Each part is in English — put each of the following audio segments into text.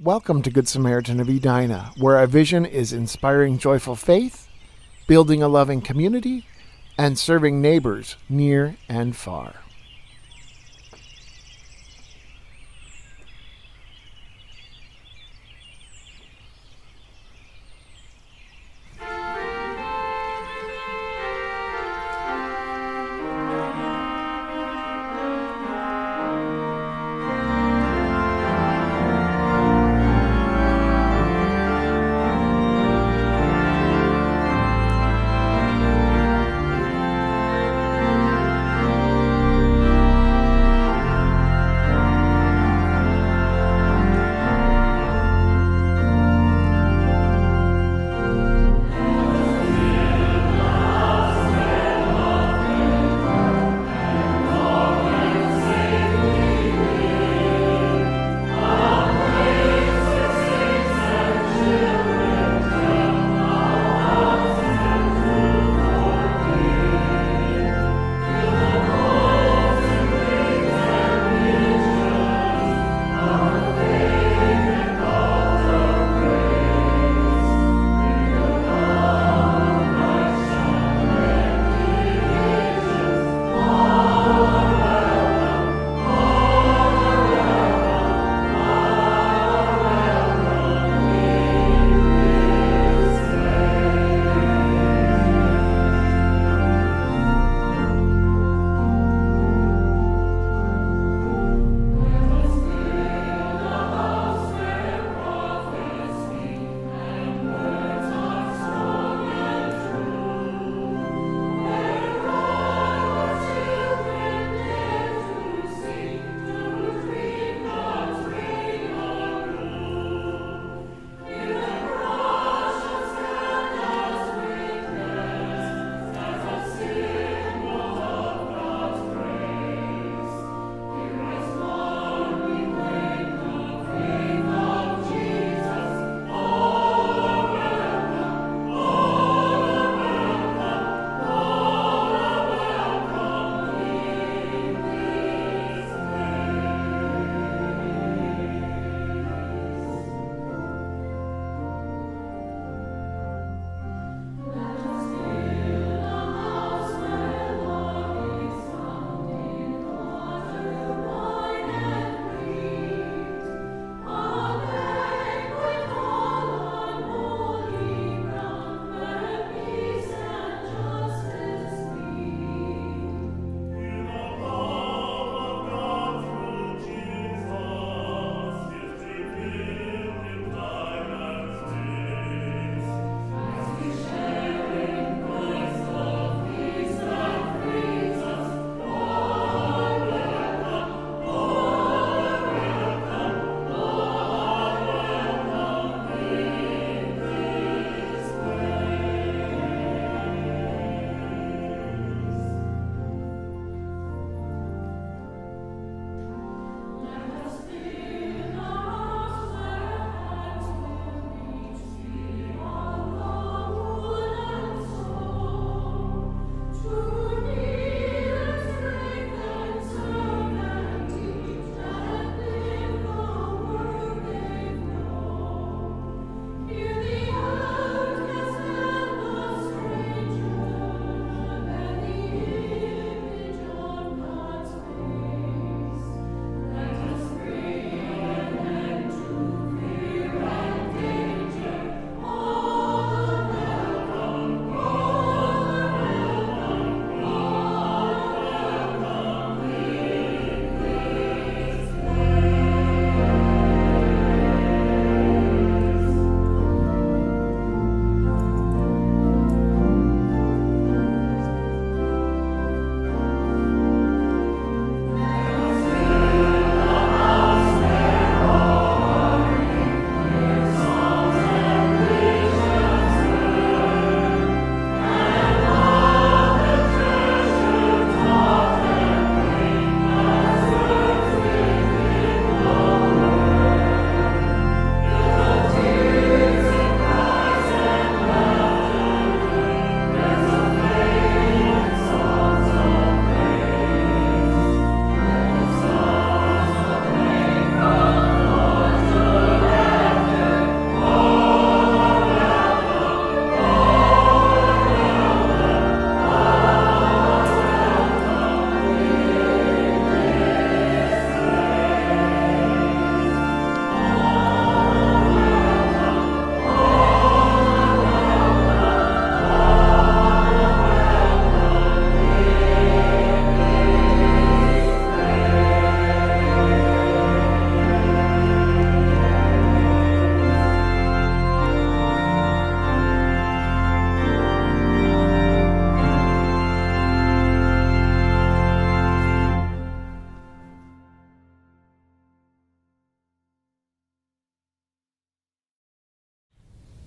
Welcome to Good Samaritan of Edina, where our vision is inspiring joyful faith, building a loving community, and serving neighbors near and far.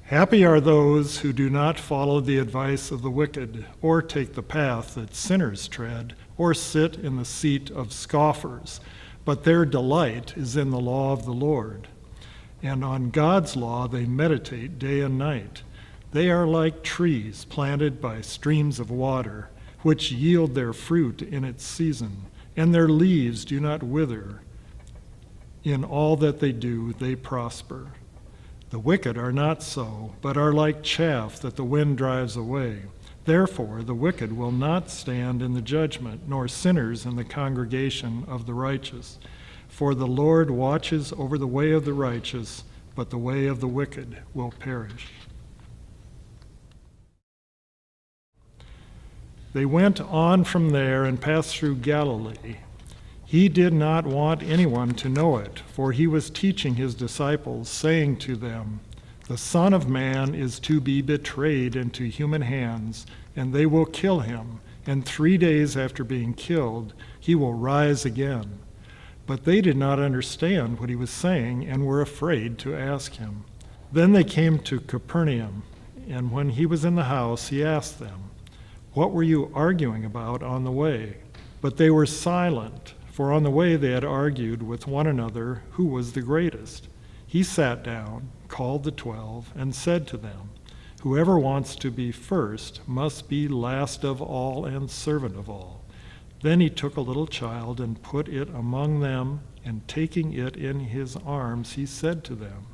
Happy are those who do not follow the advice of the wicked, or take the path that sinners tread, or sit in the seat of scoffers, but their delight is in the law of the Lord. And on God's law they meditate day and night. They are like trees planted by streams of water, which yield their fruit in its season, and their leaves do not wither. In all that they do, they prosper. The wicked are not so, but are like chaff that the wind drives away. Therefore, the wicked will not stand in the judgment, nor sinners in the congregation of the righteous. For the Lord watches over the way of the righteous, but the way of the wicked will perish. They went on from there and passed through Galilee. He did not want anyone to know it, for he was teaching his disciples, saying to them, "The Son of Man is to be betrayed into human hands, and they will kill him, and 3 days after being killed, he will rise again." But they did not understand what he was saying and were afraid to ask him. Then they came to Capernaum, and when he was in the house, he asked them, "What were you arguing about on the way?" But they were silent, for on the way they had argued with one another who was the greatest. He sat down, called the 12, and said to them, "Whoever wants to be first must be last of all and servant of all." Then he took a little child and put it among them, and taking it in his arms, he said to them,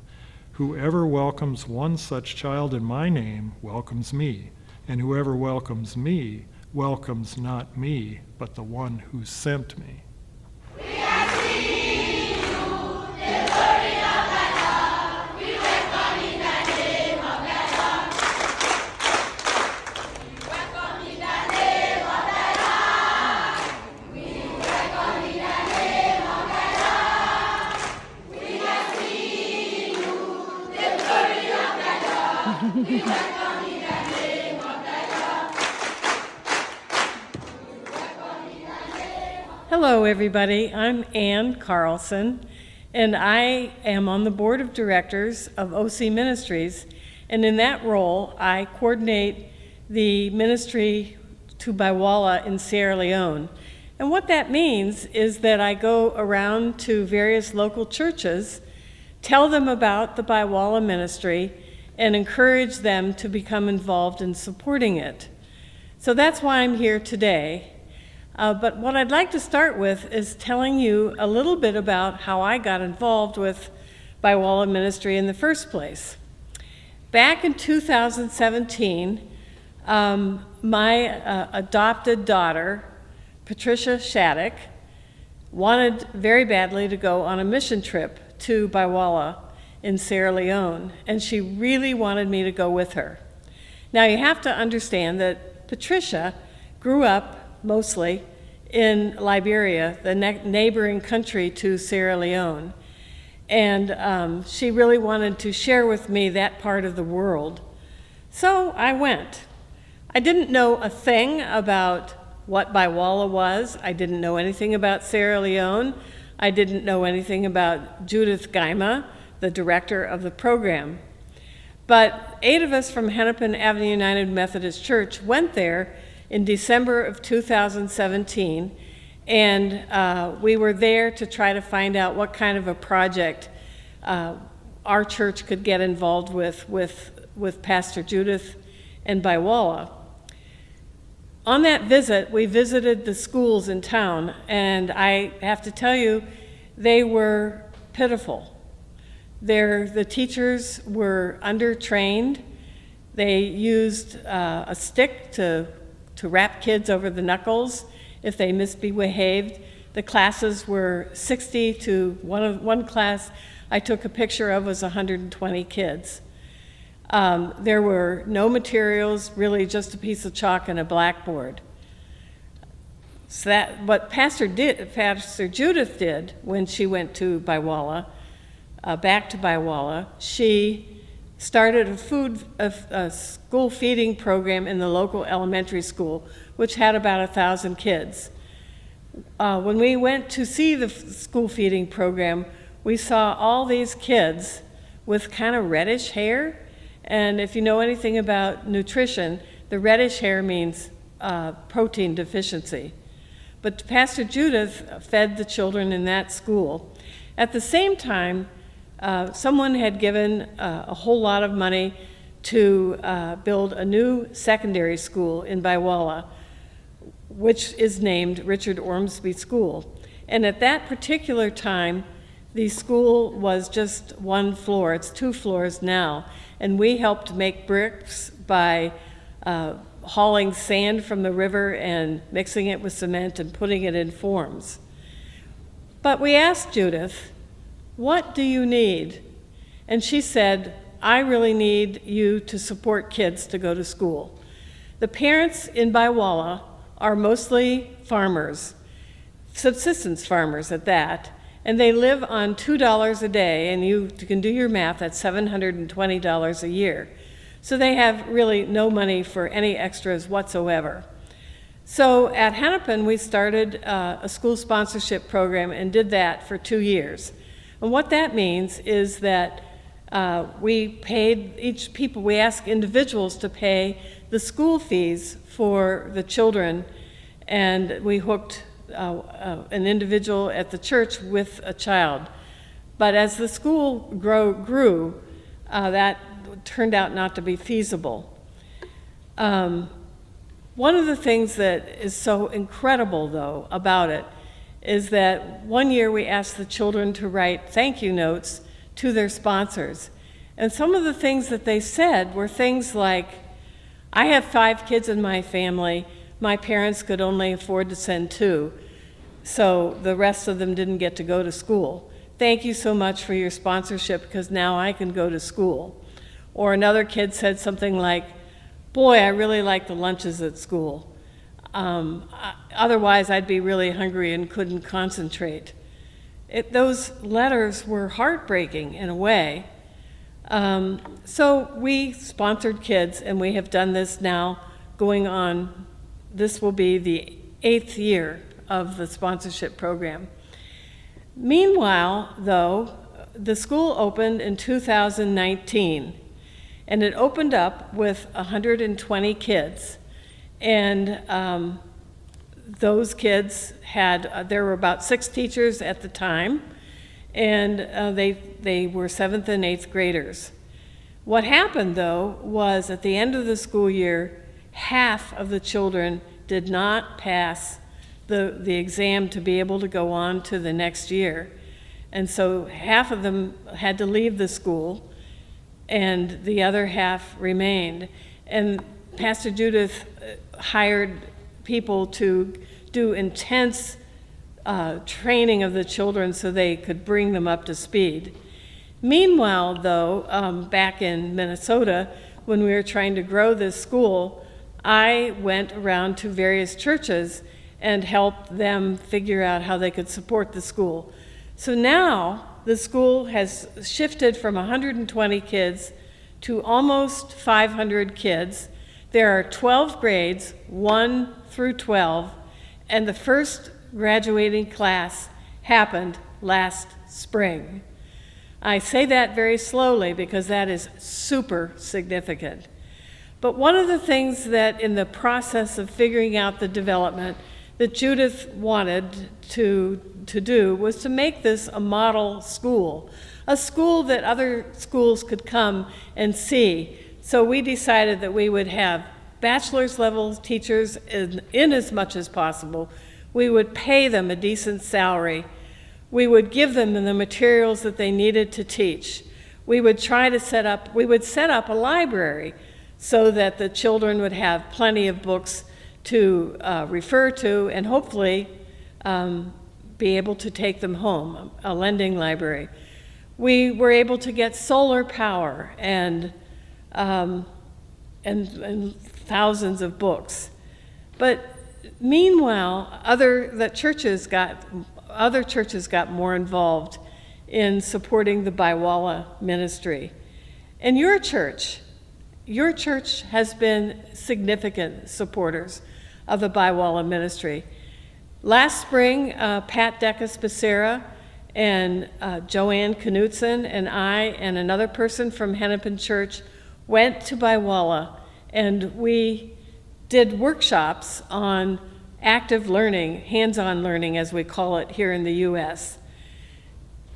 "Whoever welcomes one such child in my name welcomes me, and whoever welcomes me welcomes not me, but the one who sent me." Hello, everybody. I'm Ann Carlson, and I am on the board of directors of OC Ministries, and in that role, I coordinate the ministry to Baiwalla in Sierra Leone. And what that means is that I go around to various local churches, tell them about the Baiwalla ministry, and encourage them to become involved in supporting it. So that's why I'm here today. But what I'd like to start with is telling you a little bit about how I got involved with Baiwalla ministry in the first place. Back in 2017, my adopted daughter, Patricia Shattuck, wanted very badly to go on a mission trip to Baiwalla in Sierra Leone, and she really wanted me to go with her. Now you have to understand that Patricia grew up mostly in Liberia, the neighboring country to Sierra Leone, and she really wanted to share with me that part of the world. So I went. I didn't know a thing about what Baiwalla was. I didn't know anything about Sierra Leone. I didn't know anything about Judith Gaima, the director of the program. But 8 of us from Hennepin Avenue United Methodist Church went there in December of 2017, and we were there to try to find out what kind of a project our church could get involved with Pastor Judith and Baiwalla. On that visit, we visited the schools in town, and I have to tell you, they were pitiful. The teachers were undertrained. They used a stick to rap kids over the knuckles if they misbehaved. The classes were 60 to one class I took a picture of was 120 kids. There were no materials, really just a piece of chalk and a blackboard. So what Pastor Judith did when she went to Baiwalla, back to Baiwalla, she started a school feeding program in the local elementary school, which had about 1,000 kids. When we went to see the school feeding program, we saw all these kids with kind of reddish hair And if you know anything about nutrition, the reddish hair means protein deficiency. But Pastor Judith fed the children in that school. At the same time, someone had given a whole lot of money to build a new secondary school in Baiwalla, which is named Richard Ormsby School. And at that particular time, the school was just one floor. It's 2 floors now. And we helped make bricks by hauling sand from the river and mixing it with cement and putting it in forms. But we asked Judith, "What do you need?" And she said, "I really need you to support kids to go to school." The parents in Baiwalla are mostly farmers, subsistence farmers at that, and they live on $2 a day, and you can do your math, that's $720 a year. So they have really no money for any extras whatsoever. So at Hennepin, we started a school sponsorship program and did that for 2 years. And what that means is that we ask individuals to pay the school fees for the children, and we hooked an individual at the church with a child. But as the school grew, that turned out not to be feasible. One of the things that is so incredible, though, about it is that one year we asked the children to write thank you notes to their sponsors. And some of the things that they said were things like, "I have 5 kids in my family. My parents could only afford to send 2, so the rest of them didn't get to go to school. Thank you so much for your sponsorship, because now I can go to school." Or another kid said something like, "Boy, I really like the lunches at school. Otherwise, I'd be really hungry and couldn't concentrate." Those letters were heartbreaking in a way. So we sponsored kids, and we have done this now going on. This will be the 8th year of the sponsorship program. Meanwhile, though, the school opened in 2019, and it opened up with 120 kids. And those kids there were about 6 teachers at the time, and they were 7th and 8th graders. What happened, though, was at the end of the school year, half of the children did not pass the exam to be able to go on to the next year. And so half of them had to leave the school, and the other half remained. And Pastor Judith hired people to do intense training of the children so they could bring them up to speed. Meanwhile, though, back in Minnesota, when we were trying to grow this school, I went around to various churches and helped them figure out how they could support the school. So now the school has shifted from 120 kids to almost 500 kids. There are 12 grades, 1 through 12, and the first graduating class happened last spring. I say that very slowly because that is super significant. But one of the things that in the process of figuring out the development that Judith wanted to do was to make this a model school, a school that other schools could come and see. So we decided that we would have bachelor's level teachers in as much as possible. We would pay them a decent salary. We would give them the materials that they needed to teach. We would set up a library so that the children would have plenty of books to refer to and hopefully be able to take them home, a lending library. We were able to get solar power and thousands of books. But meanwhile, other churches got more involved in supporting the Baiwalla ministry. And your church has been significant supporters of the Baiwalla ministry. Last spring, Pat Decas-Becerra and Joanne Knutson and I and another person from Hennepin Church went to Baiwalla, and we did workshops on active learning, hands-on learning as we call it here in the U.S.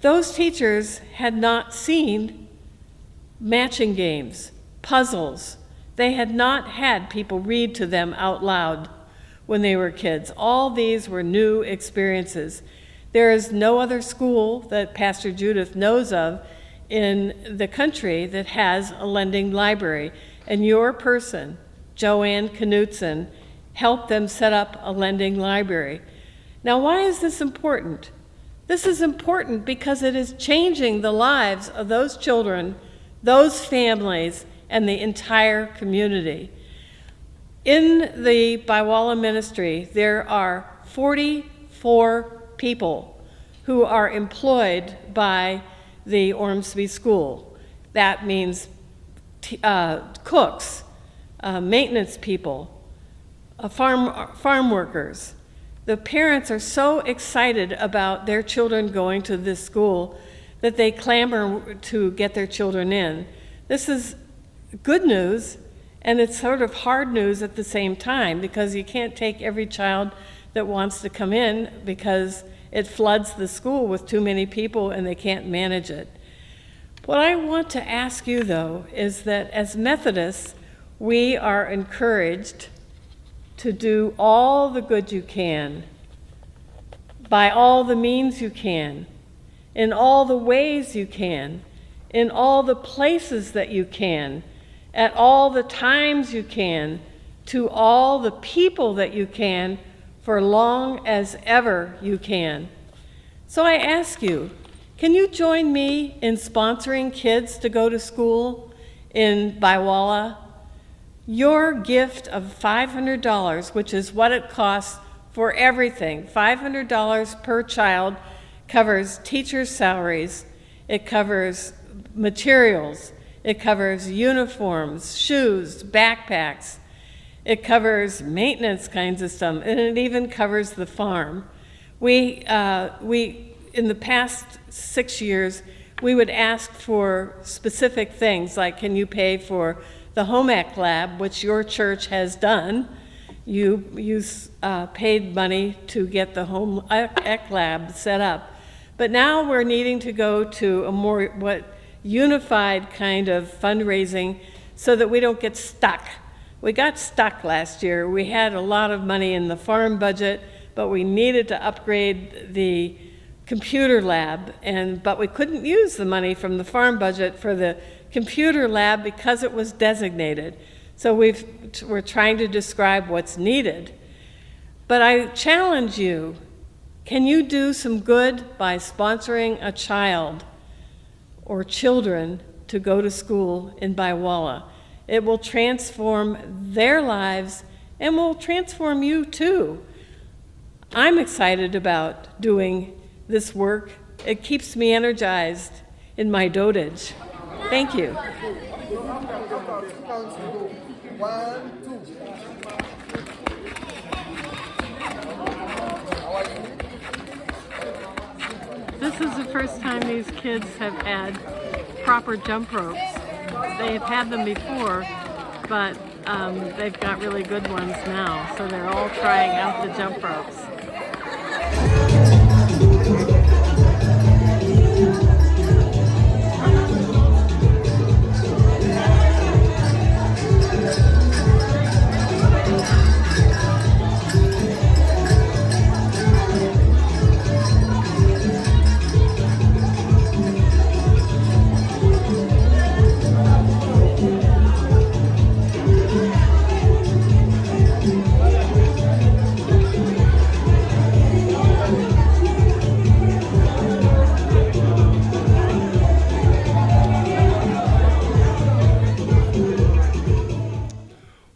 Those teachers had not seen matching games, puzzles. They had not had people read to them out loud when they were kids. All these were new experiences. There is no other school that Pastor Judith knows of in the country that has a lending library. And your person, Joanne Knutson, helped them set up a lending library. Now, why is this important? This is important because it is changing the lives of those children, those families, and the entire community. In the Baiwalla ministry, there are 44 people who are employed by the Ormsby School. That means cooks, maintenance people, farm workers. The parents are so excited about their children going to this school that they clamor to get their children in. This is good news, and it's sort of hard news at the same time, because you can't take every child that wants to come in because it floods the school with too many people and they can't manage it. What I want to ask you, though, is that as Methodists, we are encouraged to do all the good you can, by all the means you can, in all the ways you can, in all the places that you can, at all the times you can, to all the people that you can, for long as ever you can. So I ask you, can you join me in sponsoring kids to go to school in Baiwalla? Your gift of $500, which is what it costs for everything, $500 per child, covers teachers' salaries, it covers materials, it covers uniforms, shoes, backpacks, it covers maintenance kinds of stuff, and it even covers the farm. We in the past 6 years, we would ask for specific things, like, can you pay for the home ec lab, which your church has done. You paid money to get the home ec lab set up. But now we're needing to go to a more unified kind of fundraising so that we don't get stuck. We got stuck last year. We had a lot of money in the farm budget, but we needed to upgrade the computer lab, but we couldn't use the money from the farm budget for the computer lab because it was designated. So we're trying to describe what's needed. But I challenge you, can you do some good by sponsoring a child or children to go to school in Baiwalla? It will transform their lives and will transform you too. I'm excited about doing this work. It keeps me energized in my dotage. Thank you. This is the first time these kids have had proper jump ropes. They've had them before, but they've got really good ones now, so they're all trying out the jump ropes.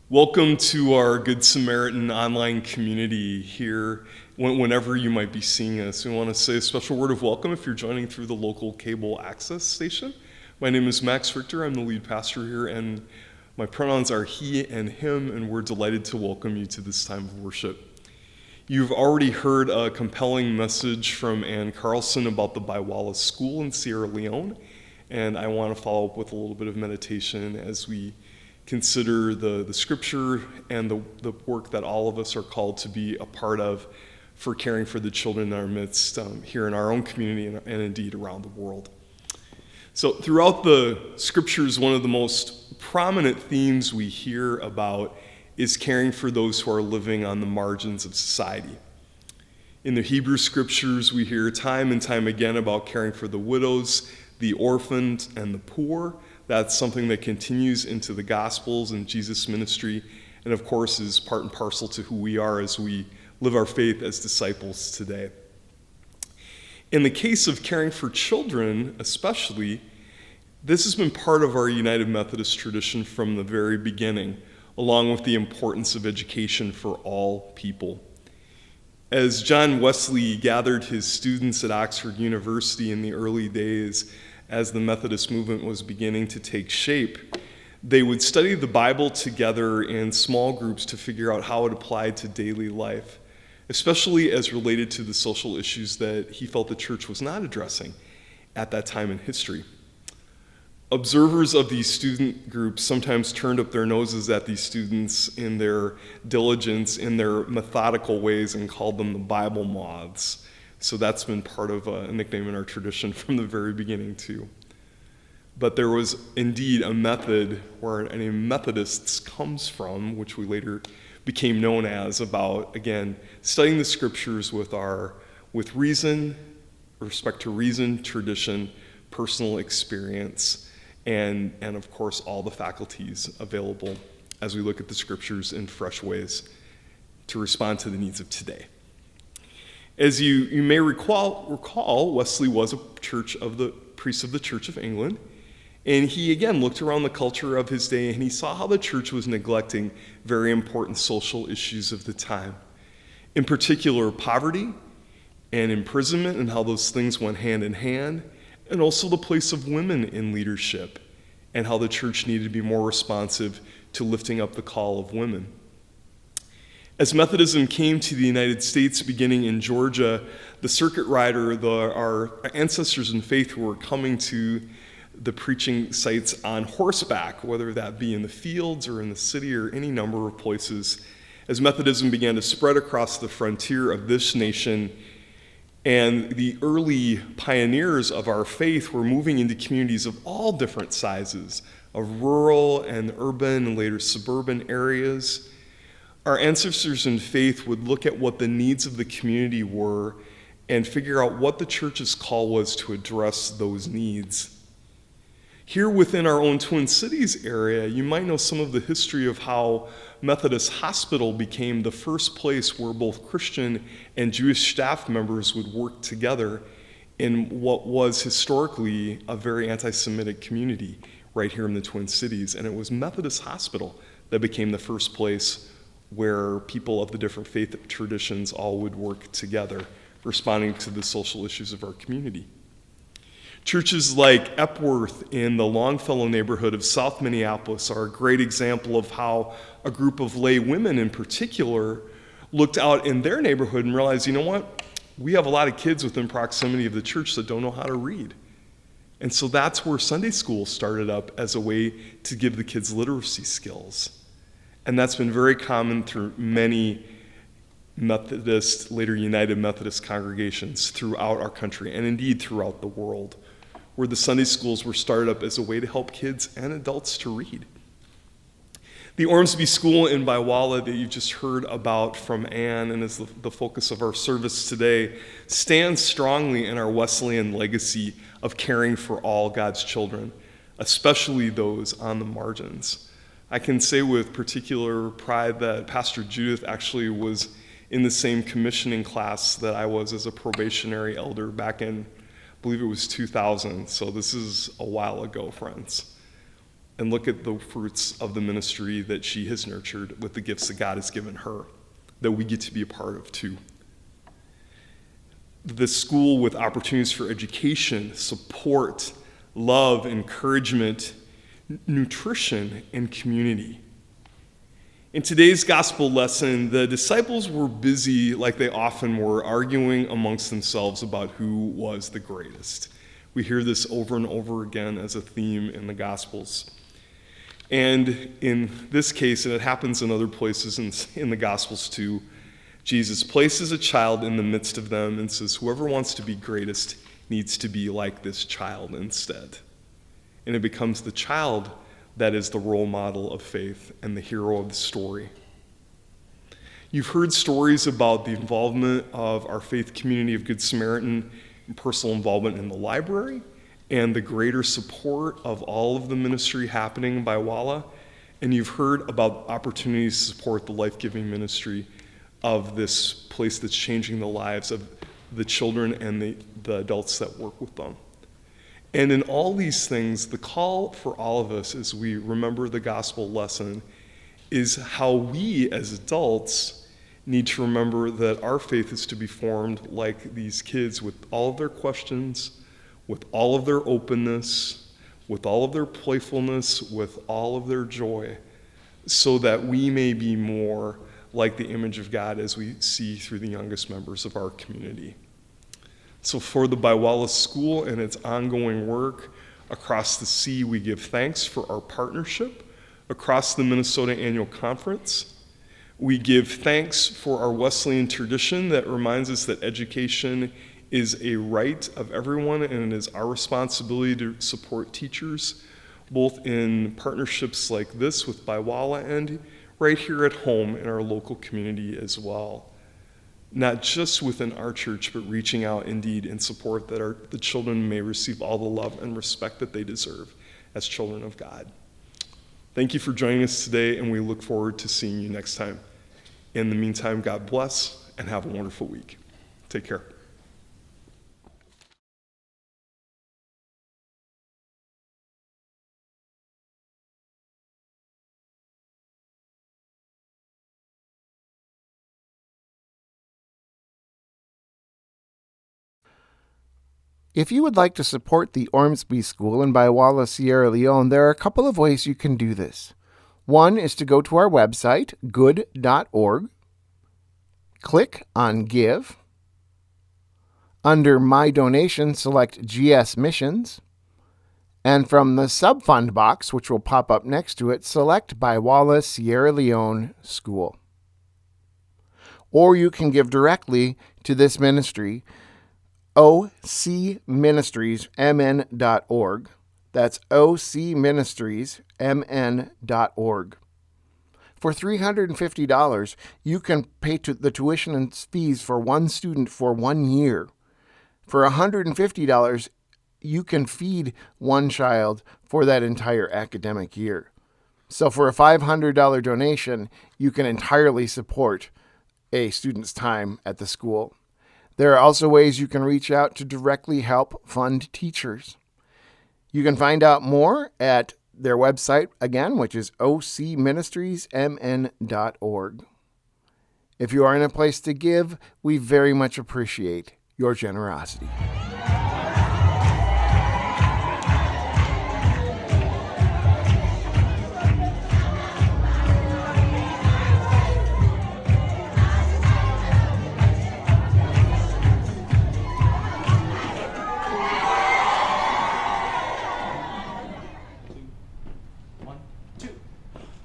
Welcome to our Good Samaritan online community here. Whenever you might be seeing us, we want to say a special word of welcome if you're joining through the local cable access station. My name is Max Richter. I'm the lead pastor here, and my pronouns are he and him, and we're delighted to welcome you to this time of worship. You've already heard a compelling message from Ann Carlson about the Baiwalla School in Sierra Leone, and I want to follow up with a little bit of meditation as we consider the scripture and the work that all of us are called to be a part of for caring for the children in our midst here in our own community and indeed around the world. So throughout the scriptures, one of the most prominent themes we hear about is caring for those who are living on the margins of society. In the Hebrew scriptures, we hear time and time again about caring for the widows, the orphans, and the poor. That's something that continues into the Gospels and Jesus' ministry, and of course is part and parcel to who we are as we live our faith as disciples today. In the case of caring for children, especially, this has been part of our United Methodist tradition from the very beginning, along with the importance of education for all people. As John Wesley gathered his students at Oxford University in the early days, as the Methodist movement was beginning to take shape, they would study the Bible together in small groups to figure out how it applied to daily life, especially as related to the social issues that he felt the church was not addressing at that time in history. Observers of these student groups sometimes turned up their noses at these students in their diligence, in their methodical ways, and called them the Bible moths. So that's been part of a nickname in our tradition from the very beginning too. But there was indeed a method where any Methodists comes from, which we later became known as, about, again, studying the scriptures with reason, respect to reason, tradition, personal experience, and of course all the faculties available as we look at the scriptures in fresh ways to respond to the needs of today. As you may recall, Wesley was a priest of the Church of England, and he again looked around the culture of his day and he saw how the church was neglecting very important social issues of the time. In particular, poverty and imprisonment, and how those things went hand in hand, and also the place of women in leadership, and how the church needed to be more responsive to lifting up the call of women. As Methodism came to the United States, beginning in Georgia, the circuit rider, our ancestors in faith who were coming to the preaching sites on horseback, whether that be in the fields or in the city or any number of places, as Methodism began to spread across the frontier of this nation, and the early pioneers of our faith were moving into communities of all different sizes, of rural and urban and later suburban areas. Our ancestors in faith would look at what the needs of the community were and figure out what the church's call was to address those needs. Here within our own Twin Cities area, you might know some of the history of how Methodist Hospital became the first place where both Christian and Jewish staff members would work together in what was historically a very anti-Semitic community right here in the Twin Cities. And it was Methodist Hospital that became the first place where people of the different faith traditions all would work together, responding to the social issues of our community. Churches like Epworth in the Longfellow neighborhood of South Minneapolis are a great example of how a group of lay women in particular looked out in their neighborhood and realized, you know what, we have a lot of kids within proximity of the church that don't know how to read. And so that's where Sunday school started up as a way to give the kids literacy skills. And that's been very common through many Methodist, later United Methodist congregations throughout our country and indeed throughout the world, where the Sunday schools were started up as a way to help kids and adults to read. The Ormsby School in Baiwalla that you've just heard about from Anne and is the focus of our service today stands strongly in our Wesleyan legacy of caring for all God's children, especially those on the margins. I can say with particular pride that Pastor Judith actually was in the same commissioning class that I was as a probationary elder back in, I believe it was 2000. So this is a while ago, friends. And look at the fruits of the ministry that she has nurtured with the gifts that God has given her, that we get to be a part of too. The school with opportunities for education, support, love, encouragement, nutrition, and community. In today's gospel lesson, the disciples were busy, like they often were, arguing amongst themselves about who was the greatest. We hear this over and over again as a theme in the Gospels. And in this case, and it happens in other places in the Gospels too, Jesus places a child in the midst of them and says, whoever wants to be greatest needs to be like this child instead. And it becomes the child that is the role model of faith and the hero of the story. You've heard stories about the involvement of our faith community of Good Samaritan and personal involvement in the library and the greater support of all of the ministry happening in Baiwalla. And you've heard about opportunities to support the life-giving ministry of this place that's changing the lives of the children and the adults that work with them. And in all these things, the call for all of us as we remember the gospel lesson is how we as adults need to remember that our faith is to be formed like these kids, with all of their questions, with all of their openness, with all of their playfulness, with all of their joy, so that we may be more like the image of God as we see through the youngest members of our community. So for the Baiwalla School and its ongoing work across the sea, we give thanks for our partnership across the Minnesota Annual Conference. We give thanks for our Wesleyan tradition that reminds us that education is a right of everyone, and it is our responsibility to support teachers, both in partnerships like this with Baiwalla and right here at home in our local community as well. Not just within our church, but reaching out indeed in support that the children may receive all the love and respect that they deserve as children of God. Thank you for joining us today, and we look forward to seeing you next time. In the meantime, God bless and have a wonderful week. Take care. If you would like to support the Ormsby School in Baiwalla, Sierra Leone, there are a couple of ways you can do this. One is to go to our website, good.org, click on Give. Under My Donation, select GS Missions, and from the Subfund box, which will pop up next to it, select Baiwalla, Sierra Leone School. Or you can give directly to this ministry, ocministriesmn.org. That's ocministriesmn.org. For $350, you can pay the tuition and fees for one student for 1 year. For $150, you can feed one child for that entire academic year. So for a $500 donation, you can entirely support a student's time at the school. There are also ways you can reach out to directly help fund teachers. You can find out more at their website, again, which is ocministriesmn.org. If you are in a place to give, we very much appreciate your generosity.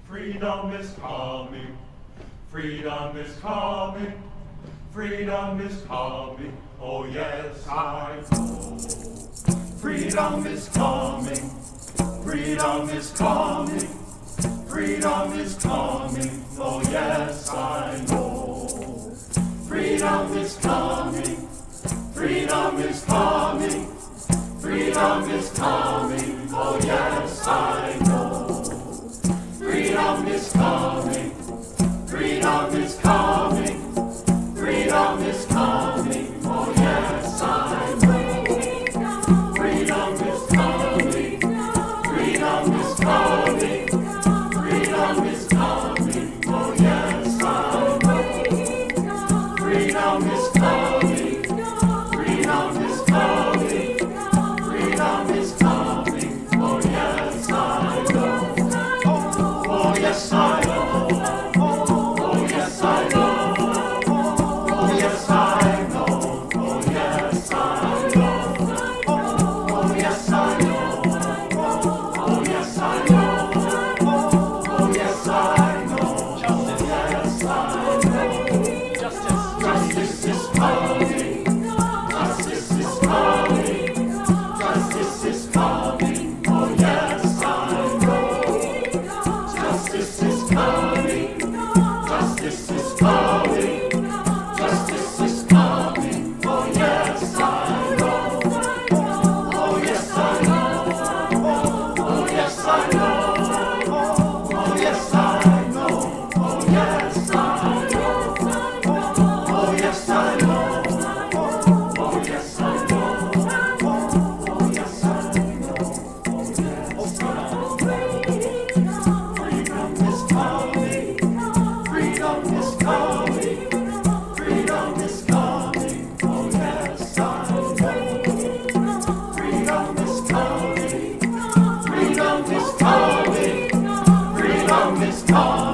Freedom is coming, freedom is coming, freedom is coming, oh yes I know. Freedom is coming, freedom is coming, freedom is coming, oh yes I know. Freedom is coming, freedom is coming, freedom is coming, oh yes I know. Freedom is coming, freedom is coming, freedom is coming, oh yes I know. Freedom is coming, freedom is coming, freedom is coming, oh yes I know. Freedom is coming, freedom is coming, freedom is coming, oh yes I know. is calling.